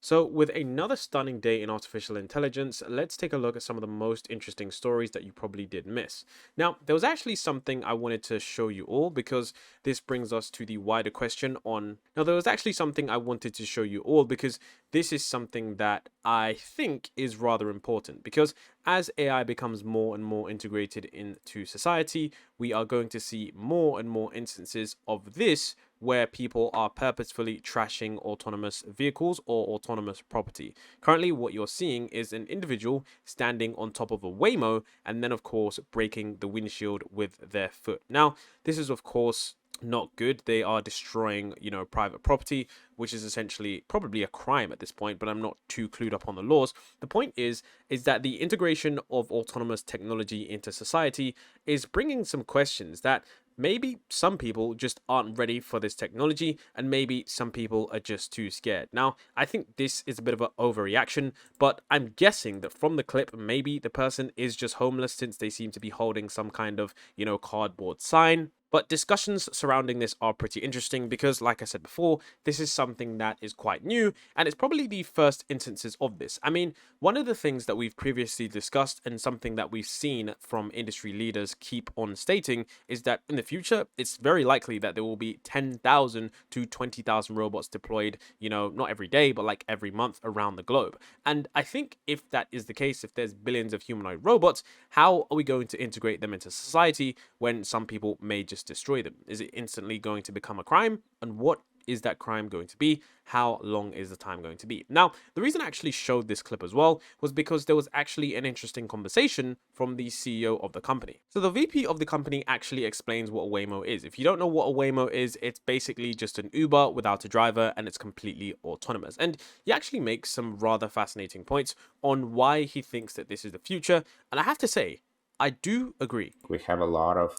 So, with another stunning day in artificial intelligence, let's take a look at some of the most interesting stories that you probably did miss. Now, there was actually something I wanted to show you all because this brings us to the wider question on. Now, there was actually something I wanted to show you all because this is something that I think is rather important. Because as AI becomes more and more integrated into society, we are going to see more and more instances of this where people are purposefully trashing autonomous vehicles or autonomous property. Currently, what you're seeing is an individual standing on top of a Waymo and then, of course, breaking the windshield with their foot. Now, this is, of course, not good. They are destroying, private property, which is essentially probably a crime at this point, but I'm not too clued up on the laws. The point is that the integration of autonomous technology into society is bringing some questions that maybe some people just aren't ready for this technology, and maybe some people are just too scared. Now, I think this is a bit of an overreaction, but I'm guessing that from the clip, maybe the person is just homeless since they seem to be holding some kind of, cardboard sign. But discussions surrounding this are pretty interesting because, like I said before, this is something that is quite new, and it's probably the first instances of this. I mean, one of the things that we've previously discussed and something that we've seen from industry leaders keep on stating is that in the future, it's very likely that there will be 10,000 to 20,000 robots deployed, not every day, but like every month around the globe. And I think if that is the case, if there's billions of humanoid robots, how are we going to integrate them into society when some people may just destroy them? Is it instantly going to become a crime? And what is that crime going to be? How long is the time going to be? Now, the reason I actually showed this clip as well was because there was actually an interesting conversation from the CEO of the company. So the VP of the company actually explains what a Waymo is. If you don't know what a Waymo is, it's basically just an Uber without a driver, and it's completely autonomous. And he actually makes some rather fascinating points on why he thinks that this is the future. And I have to say, I do agree. We have a lot of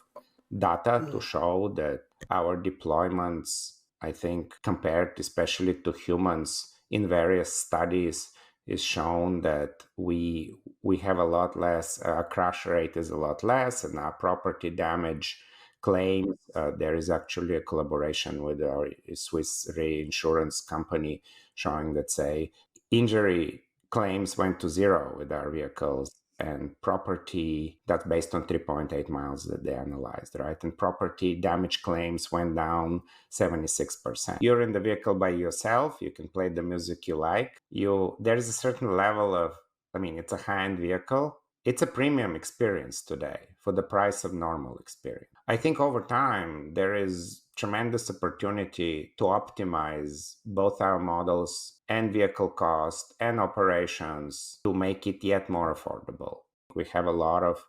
data to show that our deployments, I think, compared especially to humans in various studies, is shown that we have a lot less, crash rate is a lot less, and our property damage claims. There is actually a collaboration with our Swiss reinsurance company showing that, say, injury claims went to zero with our vehicles, and property that's based on 3.8 miles that they analyzed, right? And property damage claims went down 76%. You're in the vehicle by yourself, you can play the music you like. There's a certain level of, I mean, it's a high-end vehicle. It's a premium experience today for the price of normal experience. I think over time there is tremendous opportunity to optimize both our models and vehicle cost and operations to make it yet more affordable. We have a lot of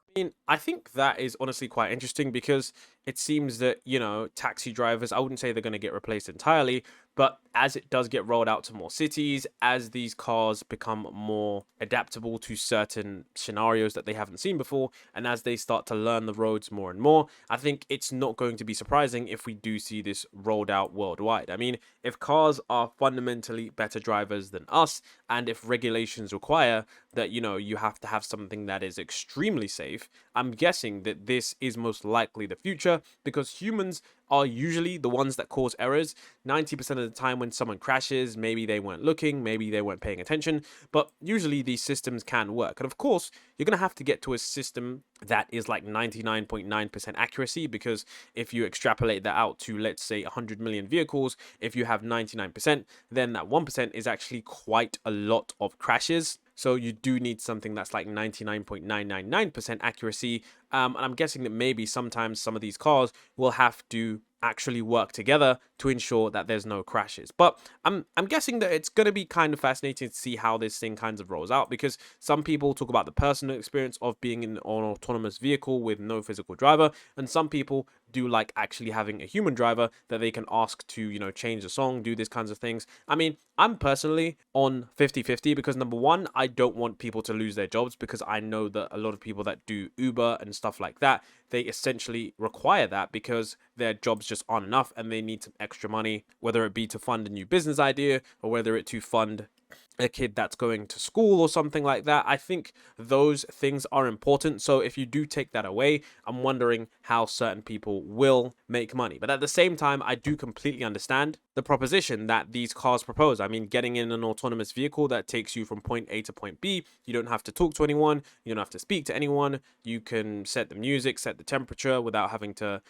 I think that is honestly quite interesting because it seems that, taxi drivers, I wouldn't say they're going to get replaced entirely, but as it does get rolled out to more cities, as these cars become more adaptable to certain scenarios that they haven't seen before, and as they start to learn the roads more and more, I think it's not going to be surprising if we do see this rolled out worldwide. I mean, if cars are fundamentally better drivers than us, and if regulations require that, you have to have something that is extremely safe, I'm guessing that this is most likely the future because humans are usually the ones that cause errors. 90% of the time when someone crashes, maybe they weren't looking, maybe they weren't paying attention, but usually these systems can work. And of course, you're going to have to get to a system that is like 99.9% accuracy, because if you extrapolate that out to, let's say, 100 million vehicles, if you have 99%, then that 1% is actually quite a lot of crashes. So you do need something that's like 99.999% accuracy. And I'm guessing that maybe sometimes some of these cars will have to actually work together to ensure that there's no crashes. But I'm guessing that it's going to be kind of fascinating to see how this thing kind of rolls out, because some people talk about the personal experience of being in an autonomous vehicle with no physical driver, and some people do like actually having a human driver that they can ask to, change the song, do these kinds of things. I mean, I'm personally on 50-50 because number one, I don't want people to lose their jobs, because I know that a lot of people that do Uber and stuff like that, they essentially require that because their jobs just aren't enough and they need some extra money, whether it be to fund a new business idea or whether it to fund a kid that's going to school or something like that. I think those things are important. So if you do take that away, I'm wondering how certain people will make money. But at the same time, I do completely understand the proposition that these cars propose. I mean, getting in an autonomous vehicle that takes you from point A to point B, you don't have to talk to anyone, you don't have to speak to anyone, you can set the music, set the temperature without having to,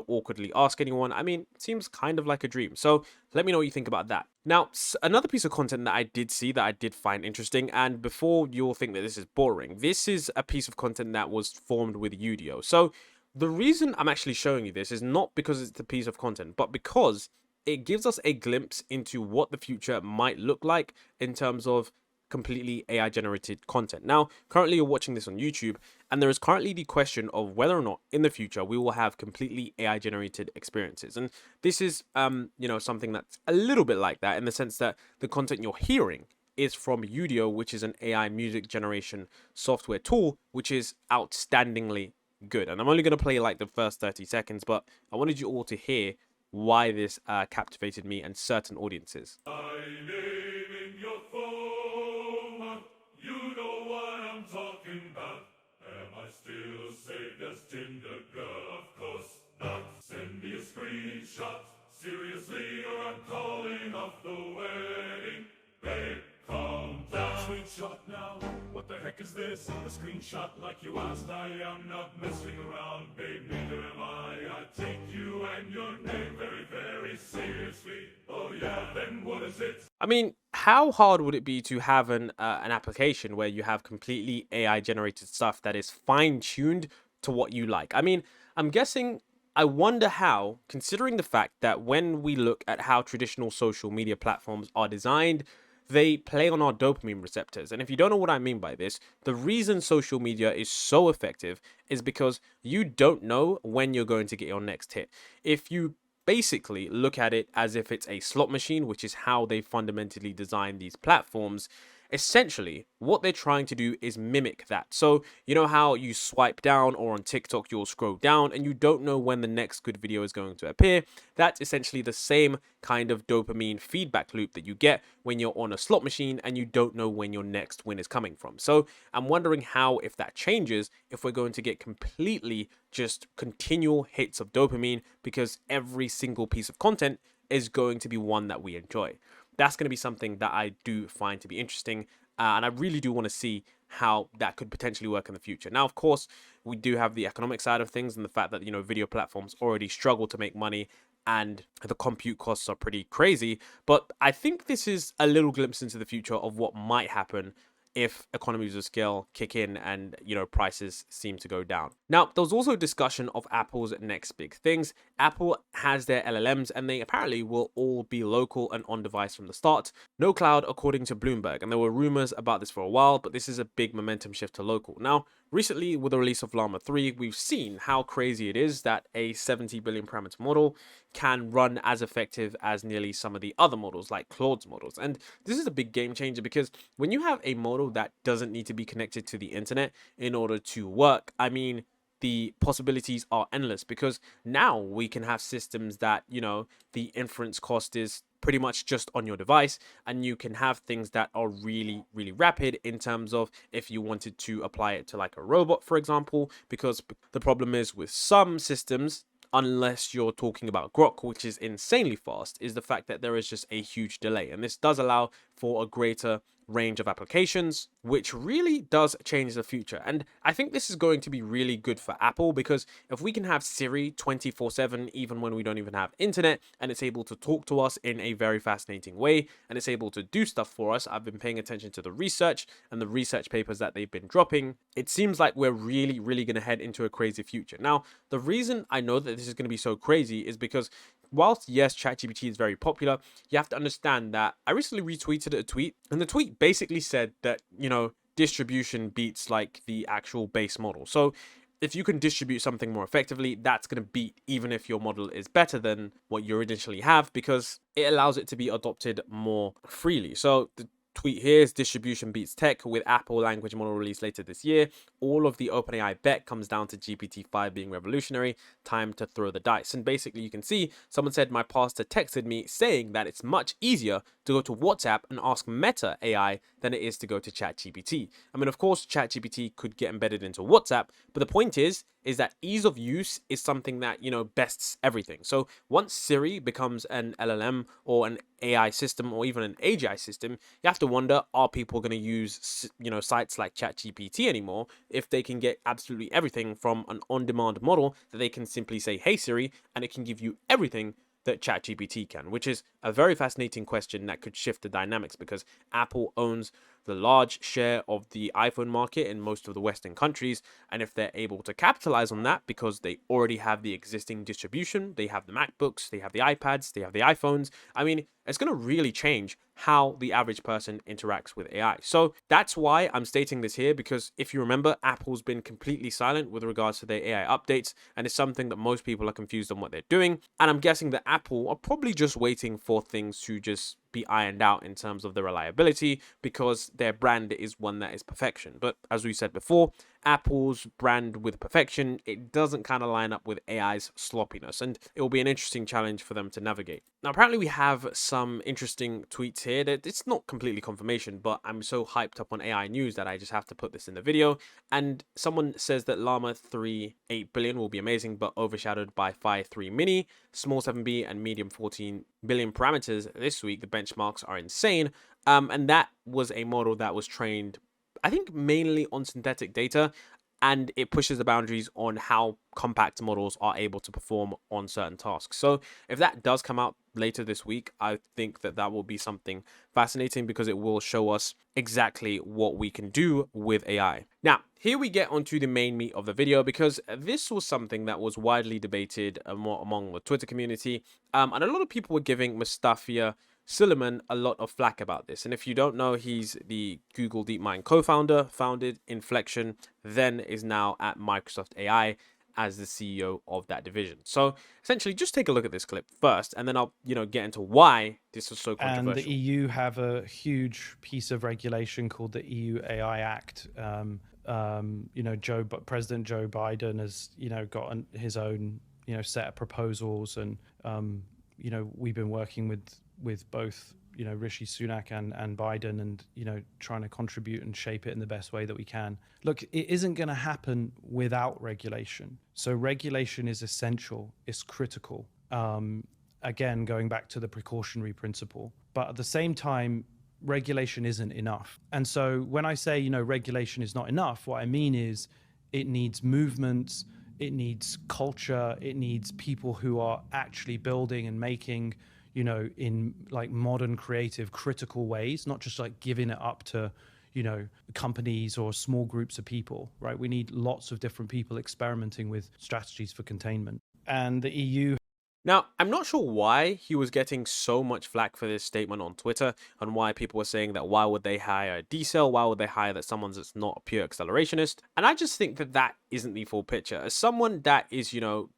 awkwardly ask anyone. I mean, it seems kind of like a dream. So let me know what you think about that. Now, another piece of content that I did see that I did find interesting, and before you'll think that this is boring, this is a piece of content that was formed with Udio. So the reason I'm actually showing you this is not because it's a piece of content, but because it gives us a glimpse into what the future might look like in terms of completely AI generated content. Now, currently you're watching this on YouTube, and there is currently the question of whether or not in the future we will have completely AI generated experiences. And this is, something that's a little bit like that in the sense that the content you're hearing is from Udio, which is an AI music generation software tool, which is outstandingly good. And I'm only going to play like the first 30 seconds, but I wanted you all to hear why this captivated me and certain audiences. My name in your phone, you know what I'm talking about. Am I still saved as Tinder girl? Of course not. Send me a screenshot, seriously, or I'm calling off the wedding. Babe, calm down. Screenshot now, what the heck is this? A screenshot like you asked, I am not messing around, babe, neither am I. I take you and your name very, very seriously. Oh yeah, then what is it? I mean, how hard would it be to have an application where you have completely AI generated stuff that is fine tuned to what you like? I mean, I'm guessing. I wonder how, considering the fact that when we look at how traditional social media platforms are designed, they play on our dopamine receptors. And if you don't know what I mean by this, the reason social media is so effective is because you don't know when you're going to get your next hit. If you basically look at it as if it's a slot machine, which is how they fundamentally design these platforms, essentially what they're trying to do is mimic that. So you know how you swipe down, or on TikTok you'll scroll down and you don't know when the next good video is going to appear? That's essentially the same kind of dopamine feedback loop that you get when you're on a slot machine and you don't know when your next win is coming from. So I'm wondering how, if that changes, if we're going to get completely just continual hits of dopamine because every single piece of content is going to be one that we enjoy. That's going to be something that I do find to be interesting. And I really do want to see how that could potentially work in the future. Now, of course, we do have the economic side of things and the fact that, video platforms already struggle to make money and the compute costs are pretty crazy. But I think this is a little glimpse into the future of what might happen if economies of scale kick in and prices seem to go down. Now, there was also discussion of Apple's next big things. Apple has their LLMs and they apparently will all be local and on device from the start. No cloud, according to Bloomberg, and there were rumors about this for a while, but this is a big momentum shift to local. Now, recently with the release of Llama 3, we've seen how crazy it is that a 70 billion parameter model can run as effective as nearly some of the other models like Claude's models. And this is a big game changer because when you have a model that doesn't need to be connected to the internet in order to work, I mean, the possibilities are endless because now we can have systems that, the inference cost is pretty much just on your device, and you can have things that are really, really rapid in terms of if you wanted to apply it to like a robot, for example, because the problem is with some systems, unless you're talking about Grok, which is insanely fast, is the fact that there is just a huge delay. And this does allow for a greater range of applications, which really does change the future. And I think this is going to be really good for Apple because if we can have Siri 24/7, even when we don't even have internet, and it's able to talk to us in a very fascinating way, and it's able to do stuff for us. I've been paying attention to the research and the research papers that they've been dropping. It seems like we're really, really going to head into a crazy future. Now, the reason I know that this is going to be so crazy is because whilst yes, ChatGPT is very popular, you have to understand that I recently retweeted a tweet, and the tweet basically said that, distribution beats like the actual base model. So if you can distribute something more effectively, that's going to beat even if your model is better than what you initially have because it allows it to be adopted more freely. So the tweet here is distribution beats tech with Apple language model release later this year. All of the OpenAI bet comes down to GPT-5 being revolutionary. Time to throw the dice. And basically you can see someone said my pastor texted me saying that it's much easier to go to WhatsApp and ask Meta AI than it is to go to ChatGPT. I mean, of course, ChatGPT could get embedded into WhatsApp, but the point is is that ease of use is something that, bests everything. So once Siri becomes an LLM or an AI system or even an AGI system, you have to wonder, are people going to use, sites like ChatGPT anymore if they can get absolutely everything from an on-demand model that they can simply say, hey Siri, and it can give you everything that ChatGPT can, which is a very fascinating question that could shift the dynamics because Apple owns the large share of the iPhone market in most of the Western countries. And if they're able to capitalize on that because they already have the existing distribution, they have the MacBooks, they have the iPads, they have the iPhones, I mean, it's going to really change how the average person interacts with AI. So that's why I'm stating this here, because if you remember, Apple's been completely silent with regards to their AI updates, and it's something that most people are confused on what they're doing. And I'm guessing that Apple are probably just waiting for things to just be ironed out in terms of the reliability, because their brand is one that is perfection. But as we said before, Apple's brand with perfection, it doesn't kind of line up with AI's sloppiness, and it will be an interesting challenge for them to navigate. Now, apparently we have some interesting tweets here that it's not completely confirmation, but I'm so hyped up on AI news that I just have to put this in the video. And someone says that Llama 3 8 billion will be amazing, but overshadowed by Phi 3 Mini, small 7B and medium 14 billion parameters this week. The benchmarks are insane. And that was a model that was trained, I think, mainly on synthetic data, and it pushes the boundaries on how compact models are able to perform on certain tasks. So if that does come out later this week, I think that that will be something fascinating because it will show us exactly what we can do with AI. Now, here we get onto the main meat of the video, because this was something that was widely debated among the Twitter community, and a lot of people were giving Mustafa Suleiman a lot of flack about this. And if you don't know, he's the Google DeepMind co-founder, founded Inflection, then is now at Microsoft AI as the CEO of that division. So essentially, just take a look at this clip first, and then I'll, get into why this was so controversial. And the EU have a huge piece of regulation called the EU AI Act. President Joe Biden has, got his own, set of proposals, and we've been working with both Rishi Sunak and Biden, and trying to contribute and shape it in the best way that we can. Look, it isn't going to happen without regulation. So regulation is essential, it's critical. Again, going back to the precautionary principle, but at the same time, regulation isn't enough. And so when I say regulation is not enough, what I mean is it needs movements, it needs culture, it needs people who are actually building and making in like modern, creative, critical ways, not just like giving it up to, companies or small groups of people, right? We need lots of different people experimenting with strategies for containment. And the EU. Now, I'm not sure why he was getting so much flack for this statement on Twitter, and why people were saying that why would they hire a decel, why would they hire that someone that's not a pure accelerationist. And I just think that that isn't the full picture. As someone that is,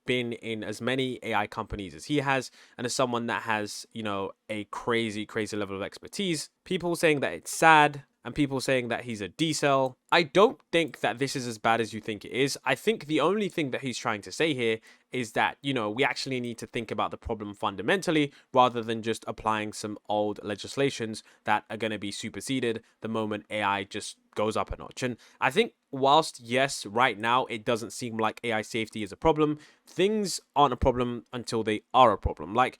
been in as many AI companies as he has, and as someone that has, a crazy level of expertise, people saying that it's sad, and people saying that he's a decel, I don't think that this is as bad as you think it is. I think the only thing that he's trying to say here is that, we actually need to think about the problem fundamentally, rather than just applying some old legislations that are going to be superseded the moment AI just goes up a notch. And I think whilst, yes, right now it doesn't seem like AI safety is a problem, things aren't a problem until they are a problem. Like,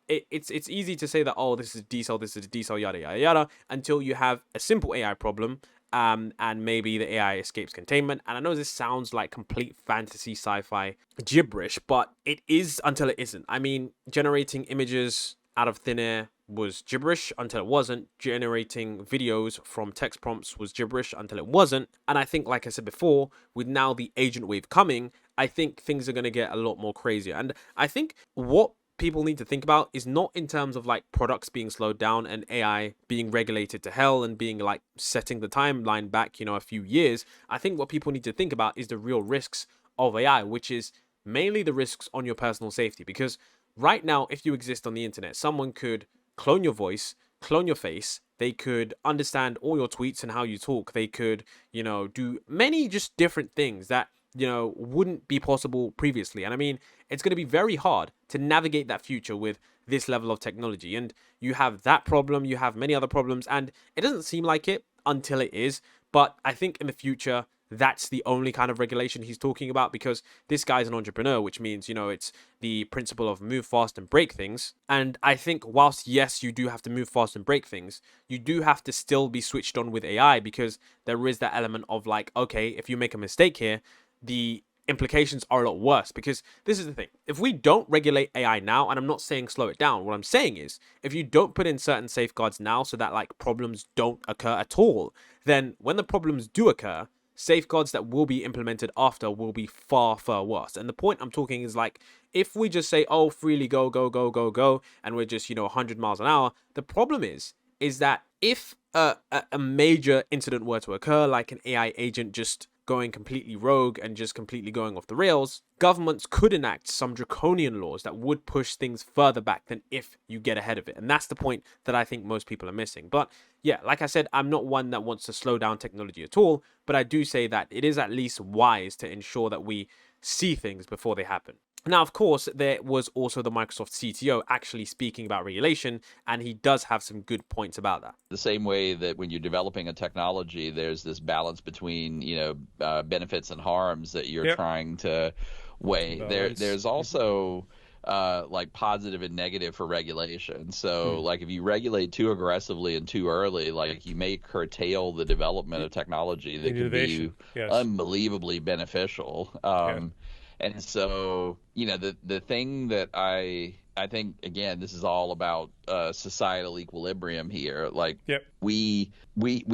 it's easy to say that, oh, this is a decel, yada, yada, yada, until you have a simple AI problem, and maybe the AI escapes containment. And I know this sounds like complete fantasy sci-fi gibberish, but it is until it isn't. I mean, generating images out of thin air was gibberish until it wasn't. Generating videos from text prompts was gibberish until it wasn't. And I think, like I said before, with now the agent wave coming, I think things are going to get a lot more crazier. And I think what people need to think about is not in terms of like products being slowed down and AI being regulated to hell and being like setting the timeline back, a few years. I think what people need to think about is the real risks of AI, which is mainly the risks on your personal safety. Because right now, if you exist on the internet, someone could clone your voice, clone your face, they could understand all your tweets and how you talk, they could, do many just different things that wouldn't be possible previously. And I mean, it's going to be very hard to navigate that future with this level of technology. And you have that problem, you have many other problems, and it doesn't seem like it until it is. But I think in the future, that's the only kind of regulation he's talking about, because this guy's an entrepreneur, which means, it's the principle of move fast and break things. And I think whilst, yes, you do have to move fast and break things, you do have to still be switched on with AI, because there is that element of like, okay, if you make a mistake here, the implications are a lot worse. Because this is the thing, if we don't regulate AI now, and I'm not saying slow it down, what I'm saying is if you don't put in certain safeguards now so that like problems don't occur at all, then when the problems do occur, safeguards that will be implemented after will be far, far worse. And the point I'm talking is like, if we just say, oh, freely go, go, go, go, go, and we're just, 100 miles an hour, the problem is that if a major incident were to occur, like an AI agent just going completely rogue and just completely going off the rails, governments could enact some draconian laws that would push things further back than if you get ahead of it. And that's the point that I think most people are missing. But yeah, like I said, I'm not one that wants to slow down technology at all, but I do say that it is at least wise to ensure that we see things before they happen. Now, of course, there was also the Microsoft CTO actually speaking about regulation, and he does have some good points about that. The same way that when you're developing a technology, there's this balance between, benefits and harms that you're trying to weigh. There's also like positive and negative for regulation. So like if you regulate too aggressively and too early, like you may curtail the development of technology that could be unbelievably beneficial. And so, the thing that I think, again, this is all about societal equilibrium here. Like we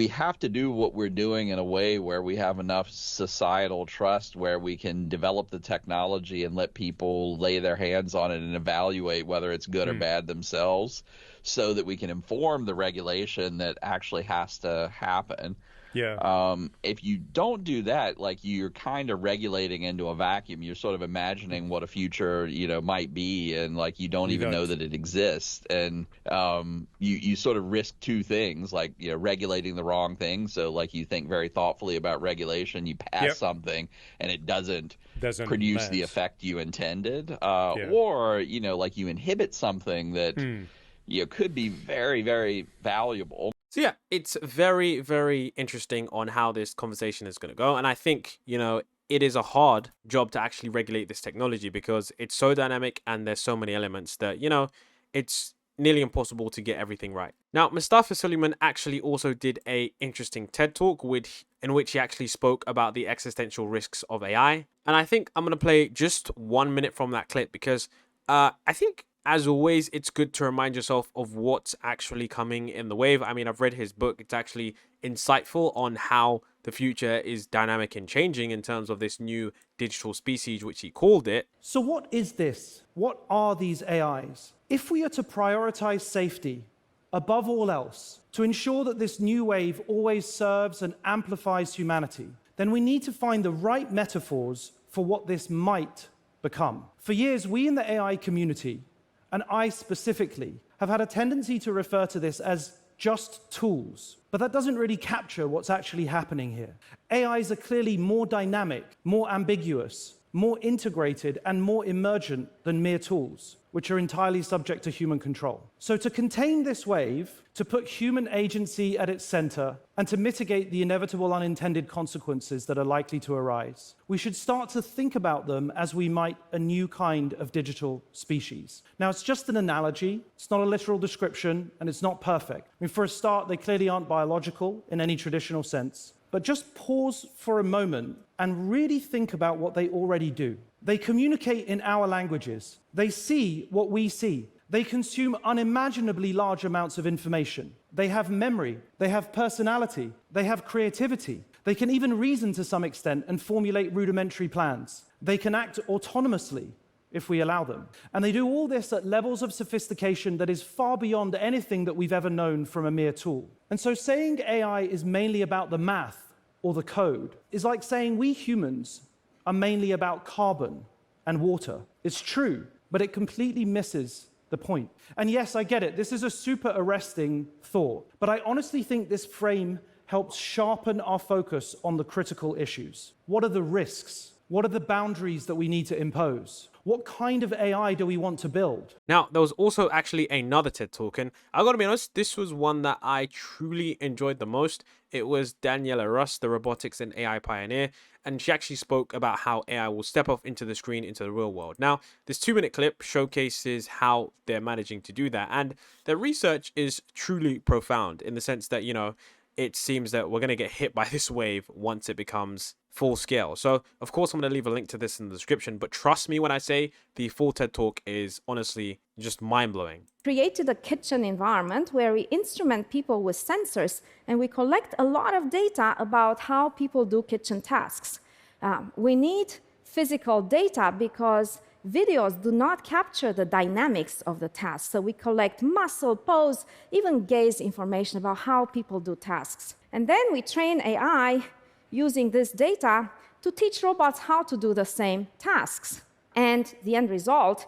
have to do what we're doing in a way where we have enough societal trust where we can develop the technology and let people lay their hands on it and evaluate whether it's good or bad themselves, so that we can inform the regulation that actually has to happen. If you don't do that, like you're kind of regulating into a vacuum. You're sort of imagining what a future, might be, and like you don't even know that it exists. And you sort of risk two things, like regulating the wrong thing. So like you think very thoughtfully about regulation, you pass something, and it doesn't produce the effect you intended, or like you inhibit something that could be very, very valuable. So yeah, it's very, very interesting on how this conversation is going to go. And I think, it is a hard job to actually regulate this technology because it's so dynamic and there's so many elements that, it's nearly impossible to get everything right. Now, Mustafa Suleyman actually also did a interesting TED Talk in which he actually spoke about the existential risks of AI. And I think I'm going to play just 1 minute from that clip because I think, as always, it's good to remind yourself of what's actually coming in the wave. I mean, I've read his book. It's actually insightful on how the future is dynamic and changing in terms of this new digital species, which he called it. So what is this? What are these AIs? If we are to prioritize safety above all else, to ensure that this new wave always serves and amplifies humanity, then we need to find the right metaphors for what this might become. For years, we in the AI community, and I specifically, have had a tendency to refer to this as just tools. But that doesn't really capture what's actually happening here. AIs are clearly more dynamic, more ambiguous, more integrated, and more emergent than mere tools, which are entirely subject to human control. So to contain this wave, to put human agency at its center, and to mitigate the inevitable unintended consequences that are likely to arise, we should start to think about them as we might a new kind of digital species. Now, it's just an analogy, it's not a literal description, and it's not perfect. I mean, for a start, they clearly aren't biological in any traditional sense. But just pause for a moment and really think about what they already do. They communicate in our languages. They see what we see. They consume unimaginably large amounts of information. They have memory. They have personality. They have creativity. They can even reason to some extent and formulate rudimentary plans. They can act autonomously if we allow them. And they do all this at levels of sophistication that is far beyond anything that we've ever known from a mere tool. And so saying AI is mainly about the math or the code is like saying we humans are mainly about carbon and water. It's true, but it completely misses the point. And yes, I get it. This is a super arresting thought, but I honestly think this frame helps sharpen our focus on the critical issues. What are the risks? What are the boundaries that we need to impose? What kind of AI do we want to build? Now, there was also actually another TED Talk, and I gotta be honest, this was one that I truly enjoyed the most. It was Daniela Russ, the robotics and AI pioneer, and she actually spoke about how AI will step off into the screen into the real world. Now, this 2-minute clip showcases how they're managing to do that, and their research is truly profound in the sense that, it seems that we're going to get hit by this wave once it becomes full scale. So, of course, I'm going to leave a link to this in the description, but trust me when I say the full TED Talk is honestly just mind-blowing. Created a kitchen environment where we instrument people with sensors and we collect a lot of data about how people do kitchen tasks. We need physical data because videos do not capture the dynamics of the task. So we collect muscle, pose, even gaze information about how people do tasks. And then we train AI using this data to teach robots how to do the same tasks. And the end result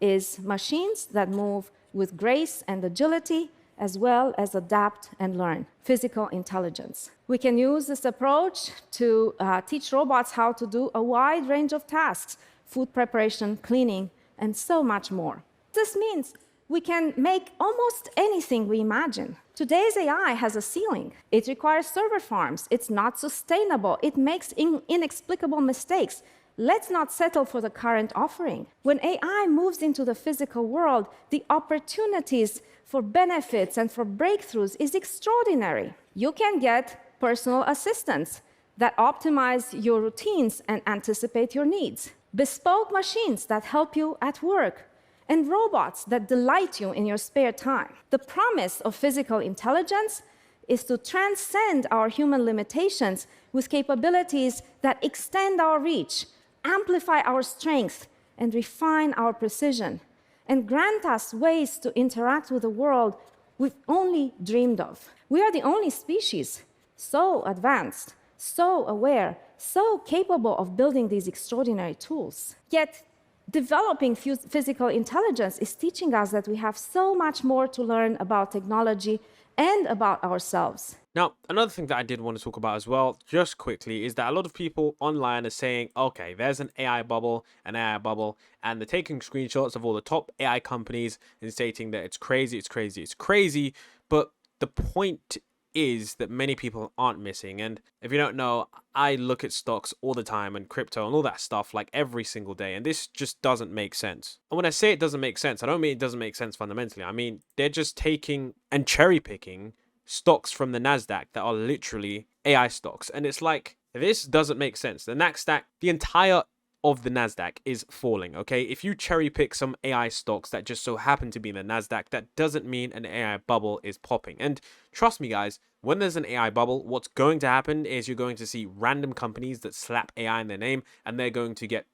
is machines that move with grace and agility, as well as adapt and learn. Physical intelligence. We can use this approach to teach robots how to do a wide range of tasks: food preparation, cleaning, and so much more. This means we can make almost anything we imagine. Today's AI has a ceiling. It requires server farms. It's not sustainable. It makes inexplicable mistakes. Let's not settle for the current offering. When AI moves into the physical world, the opportunities for benefits and for breakthroughs is extraordinary. You can get personal assistants that optimize your routines and anticipate your needs, bespoke machines that help you at work, and robots that delight you in your spare time. The promise of physical intelligence is to transcend our human limitations with capabilities that extend our reach, amplify our strength, and refine our precision, and grant us ways to interact with the world we've only dreamed of. We are the only species so advanced, so aware, so capable of building these extraordinary tools. Yet, developing physical intelligence is teaching us that we have so much more to learn about technology and about ourselves. Now, another thing that I did want to talk about as well, just quickly, is that a lot of people online are saying, okay, there's an AI bubble, and they're taking screenshots of all the top AI companies and stating that it's crazy, it's crazy, it's crazy. But the point is that many people aren't missing. And if you don't know, I look at stocks all the time and crypto and all that stuff like every single day, and this just doesn't make sense. And when I say it doesn't make sense, I don't mean it doesn't make sense fundamentally. I mean, they're just taking and cherry picking stocks from the NASDAQ that are literally AI stocks. And it's like, this doesn't make sense. The NASDAQ, the entire of the NASDAQ is falling, okay? If you cherry pick some AI stocks that just so happen to be in the NASDAQ, that doesn't mean an AI bubble is popping. And trust me, guys, when there's an AI bubble, what's going to happen is you're going to see random companies that slap AI in their name, and they're going to get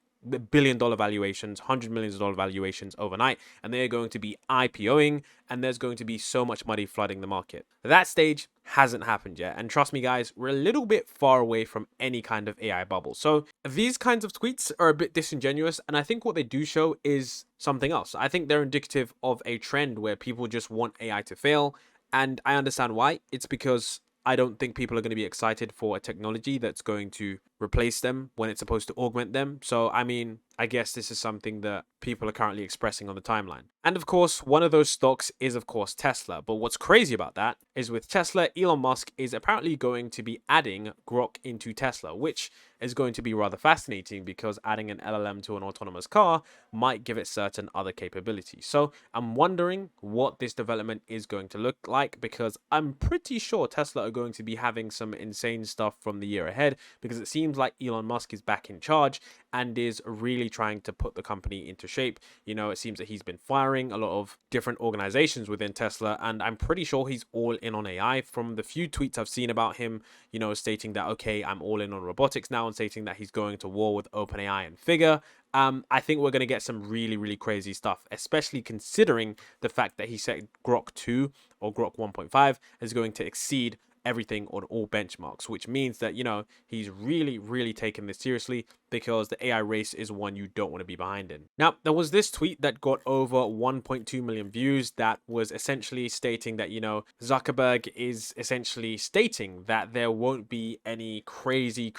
billion-dollar valuations, $100 million valuations overnight, and they're going to be IPOing, and there's going to be so much money flooding the market. That stage hasn't happened yet, and trust me guys, we're a little bit far away from any kind of AI bubble. So these kinds of tweets are a bit disingenuous, and I think what they do show is something else. I think they're indicative of a trend where people just want AI to fail, and I understand why. It's because I don't think people are going to be excited for a technology that's going to replace them when it's supposed to augment them. So, I mean, I guess this is something that people are currently expressing on the timeline. And of course, one of those stocks is, of course, Tesla. But what's crazy about that is with Tesla, Elon Musk is apparently going to be adding Grok into Tesla, which is going to be rather fascinating because adding an LLM to an autonomous car might give it certain other capabilities. So I'm wondering what this development is going to look like, because I'm pretty sure Tesla are going to be having some insane stuff from the year ahead, because it seems like Elon Musk is back in charge and is really trying to put the company into shape. You know, it seems that he's been firing a lot of different organizations within Tesla, and I'm pretty sure he's all in on AI. From the few tweets I've seen about him, you know, stating that, okay, I'm all in on robotics now, and stating that he's going to war with OpenAI and Figure. I think we're going to get some really, really crazy stuff, especially considering the fact that he said Grok 2 or Grok 1.5 is going to exceed everything on all benchmarks, which means that, you know, he's really, really taking this seriously because the AI race is one you don't want to be behind in. Now, there was this tweet that got over 1.2 million views that was essentially stating that, you know, Zuckerberg is essentially stating that there won't be any crazy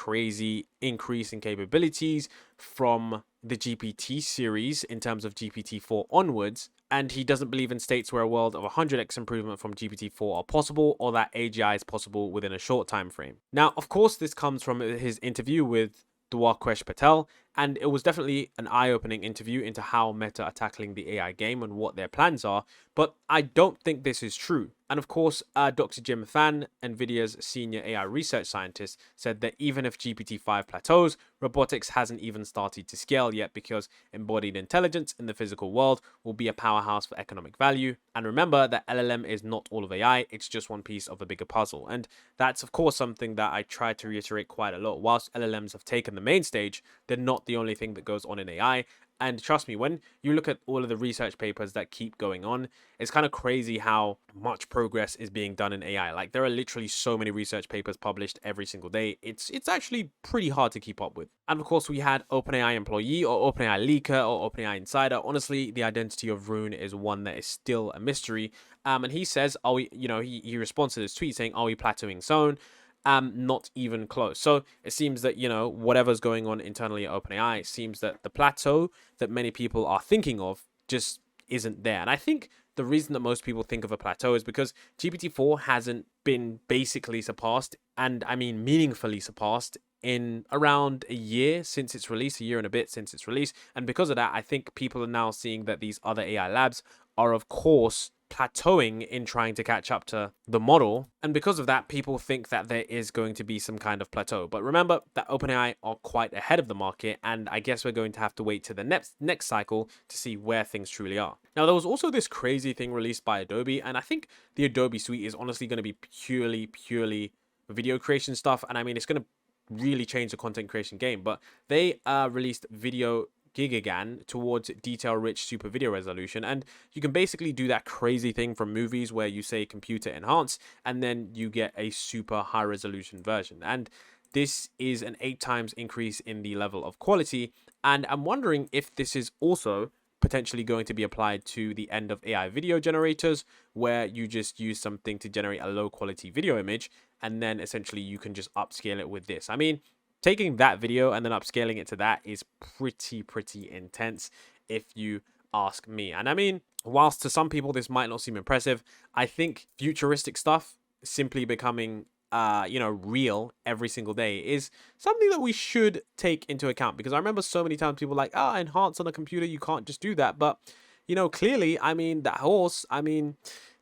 increase in capabilities from the GPT series in terms of GPT-4 onwards, and he doesn't believe in states where a world of 100x improvement from GPT-4 are possible, or that AGI is possible within a short time frame. Now, of course, this comes from his interview with Dwarkesh Patel, and it was definitely an eye-opening interview into how Meta are tackling the AI game and what their plans are, but I don't think this is true. And of course, Dr. Jim Fan, NVIDIA's senior AI research scientist, said that even if GPT-5 plateaus, robotics hasn't even started to scale yet because embodied intelligence in the physical world will be a powerhouse for economic value. And remember that LLM is not all of AI, it's just one piece of a bigger puzzle. And that's of course something that I try to reiterate quite a lot. Whilst LLMs have taken the main stage, they're not the only thing that goes on in AI. And trust me, when you look at all of the research papers that keep going on, it's kind of crazy how much progress is being done in AI. Like, there are literally so many research papers published every single day. It's actually pretty hard to keep up with. And of course, we had OpenAI employee or OpenAI leaker or OpenAI insider. Honestly, the identity of Rune is one that is still a mystery. And he says, "Are we?" You know, he responds to this tweet saying, "Are we plateauing soon?" Not even close. So it seems that, you know, whatever's going on internally at OpenAI, it seems that the plateau that many people are thinking of just isn't there. And I think the reason that most people think of a plateau is because GPT-4 hasn't been basically surpassed, and I mean meaningfully surpassed, in around a year since its release, a year and a bit since its release. And because of that, I think people are now seeing that these other AI labs are, of course, plateauing in trying to catch up to the model, and because of that, people think that there is going to be some kind of plateau. But remember that OpenAI are quite ahead of the market, and I guess we're going to have to wait to the next cycle to see where things truly are. Now, there was also this crazy thing released by Adobe, and I think the Adobe suite is honestly going to be purely video creation stuff, and I mean, it's going to really change the content creation game. But they released VideoGigaGan towards detail-rich super video resolution, and you can basically do that crazy thing from movies where you say computer enhance and then you get a super high resolution version. And this is an 8 times increase in the level of quality, and I'm wondering if this is also potentially going to be applied to the end of AI video generators, where you just use something to generate a low quality video image and then essentially you can just upscale it with this. I mean, taking that video and then upscaling it to that is pretty intense, if you ask me. And I mean, whilst to some people this might not seem impressive, I think futuristic stuff simply becoming real every single day is something that we should take into account, because I remember so many times people like, enhance on a computer, you can't just do that. But you know, clearly, I mean, that horse, I mean,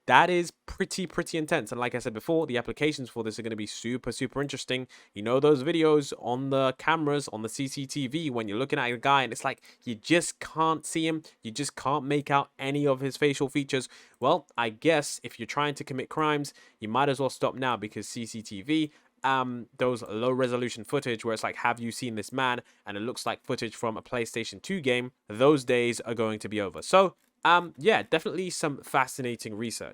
that is pretty intense. And like I said before, the applications for this are going to be super interesting. You know, those videos on the cameras, on the CCTV, when you're looking at a guy and it's like, you just can't see him. You just can't make out any of his facial features. Well, I guess if you're trying to commit crimes, you might as well stop now, because CCTV, those low resolution footage where it's like, have you seen this man? And it looks like footage from a PlayStation 2 game. Those days are going to be over. So yeah, definitely some fascinating research.